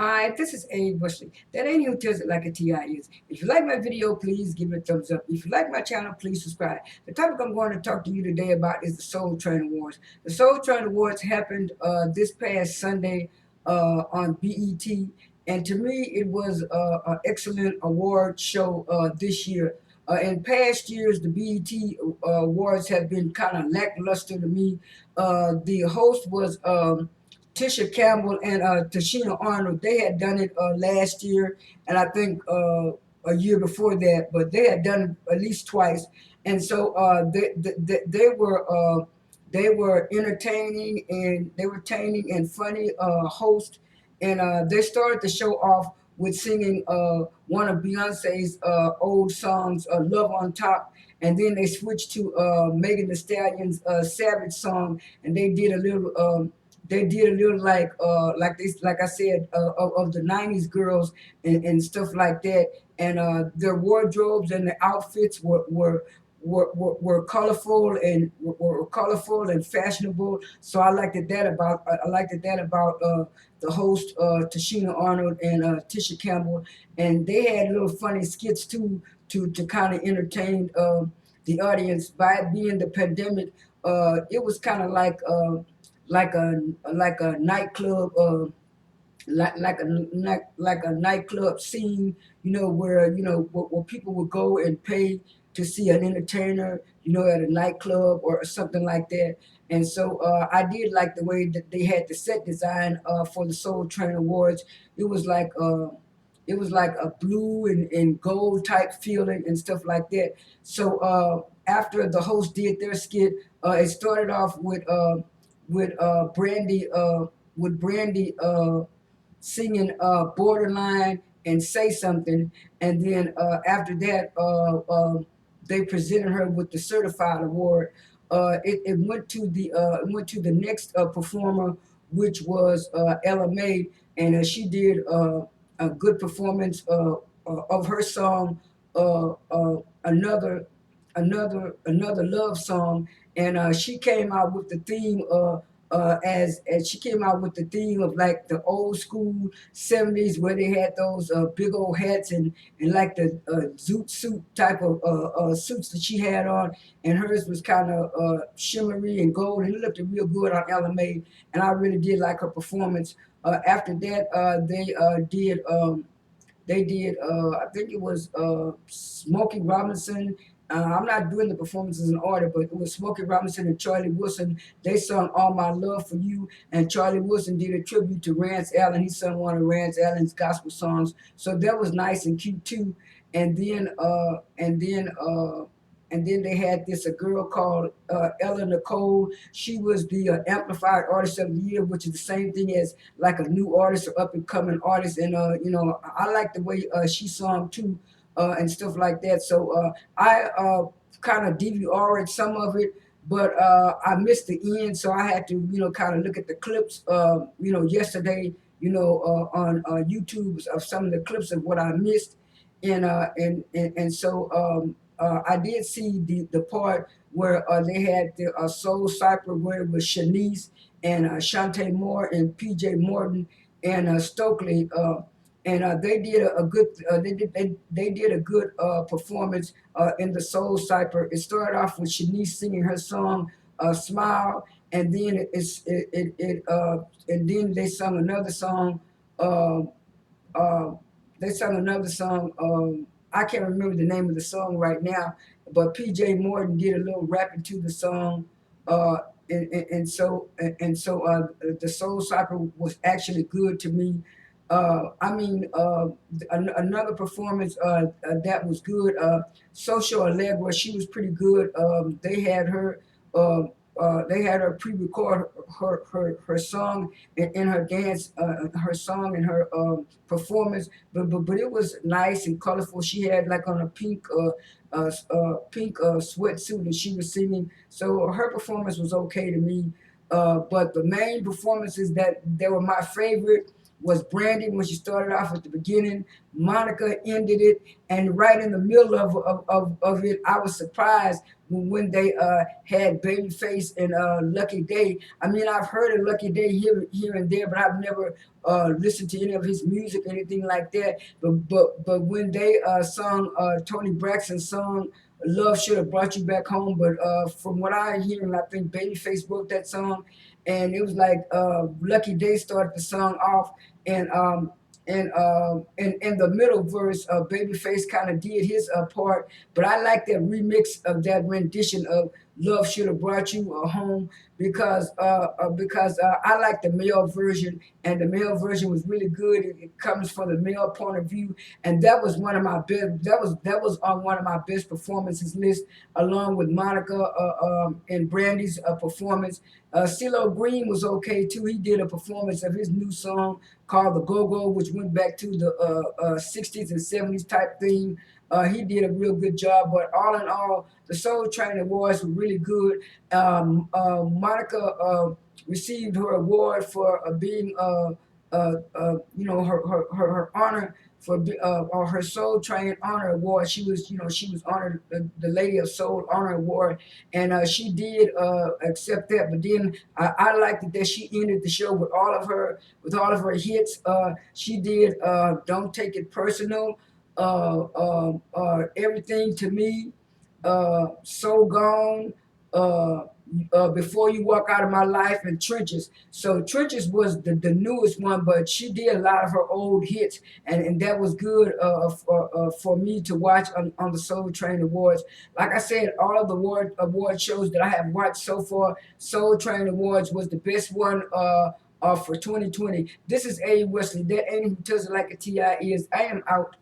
Hi, this is Abe Bushley. That ain't who tells it like a TI is. If you like my video, please give it a thumbs up. If you like my channel, please subscribe. The topic I'm going to talk to you today about is the Soul Train Awards. The Soul Train Awards happened this past Sunday on BET, and to me, it was an excellent award show this year. In past years, the BET awards have been kind of lackluster to me. The host was Tisha Campbell and Tashina Arnold. They had done it last year, and I think a year before that, but they had done it at least twice. And so they were entertaining and funny host, and they started the show off with singing one of Beyonce's old songs, "Love on Top," and then they switched to Megan Thee Stallion's "Savage" song, and they did a little like this, like I said, of the '90s girls and stuff like that, and their wardrobes and the outfits were colorful and were colorful and fashionable. So I liked that about the host Tashina Arnold and Tisha Campbell, and they had little funny skits too to kind of entertain the audience. By it being the pandemic, it was kind of like a nightclub like a nightclub scene, where where people would go and pay to see an entertainer, at a nightclub or something like that. And so I did like the way that they had the set design for the Soul Train Awards. It was like a blue and gold type feeling and stuff like that. So after the host did their skit, it started off with Brandy singing "Borderline" and "Say Something," and then after that, they presented her with the certified award. It went to the next performer, which was Ella May, and she did a good performance of her song, another love song, and she came out with the theme as she came out with the theme of like the old school '70s, where they had those big old hats and like the zoot suit type of suits that she had on, and hers was kind of shimmery and gold, and it looked real good on Ella May, and I really did like her performance. After that, they did, I think it was Smokey Robinson. I'm not doing the performances in order, but it was Smokey Robinson and Charlie Wilson. They sung "All My Love for You," and Charlie Wilson did a tribute to Rance Allen. He sung one of Rance Allen's gospel songs, so that was nice and cute too. And then, and then they had this a girl called Ella Nicole. She was the Amplified Artist of the Year, which is the same thing as like a new artist or up and coming artist. And I like the way she sung too, and stuff like that. So I kind of DVR'd some of it, but I missed the end, so I had to kind of look at the clips. Yesterday, on YouTube of some of the clips of what I missed, and so I did see the part where they had the Soul Cypher, where it was Shanice and Shantae Moore and PJ Morton and Stokely, and they did a good they did a good performance in the Soul Cypher. It started off with Shanice singing her song "Smile," and then and then they sung another song. Uh, uh, they sung another song. I can't remember the name of the song right now, but PJ Morton did a little rapping to the song, uh, and so the Soul Cypher was actually good to me. I mean, another performance that was good. Social Allegra, she was pretty good. Uh, they had her pre-record her song and her dance, her song and her performance, but it was nice and colorful. She had like on a pink sweatsuit, and she was singing. So her performance was okay to me. But the main performances that were my favorite was Brandy when she started off at the beginning. Monica ended it, and right in the middle of it, I was surprised when they had Babyface and Lucky Day. I mean, I've heard of Lucky Day here and there, but I've never listened to any of his music or anything like that. But when they sung Tony Braxton's song "Love Should Have Brought You Back Home," but from what I hear, and I think Babyface wrote that song, and it was like Lucky Day started the song off, and in the middle verse, Babyface kind of did his part, but I like that remix of that rendition of "Love Should Have Brought You Home" because I like the male version, and the male version was really good. It comes from the male point of view, and that was one of my best. That was on one of my best performances list, along with Monica and Brandy's performance. CeeLo Green was okay too. He did a performance of his new song called "The Go Go," which went back to the 60s and 70s type theme. He did a real good job, but all in all, the Soul Train Awards were really good. Monica received her award for being, her honor for or her Soul Train Honor Award. She was honored the Lady of Soul Honor Award, and she did accept that. But then I liked it that she ended the show with all of her hits. She did "Don't Take It Personal," "Everything to Me," "So Gone," uh, "Before You Walk Out of My Life," and "Trenches." So "Trenches" was the newest one, but she did a lot of her old hits, and that was good for me to watch on the Soul Train Awards. Like I said, all of the award shows that I have watched so far, Soul Train Awards was the best one for 2020. This is A. Wesley. That ain't who tells it like a Ti is. I am out.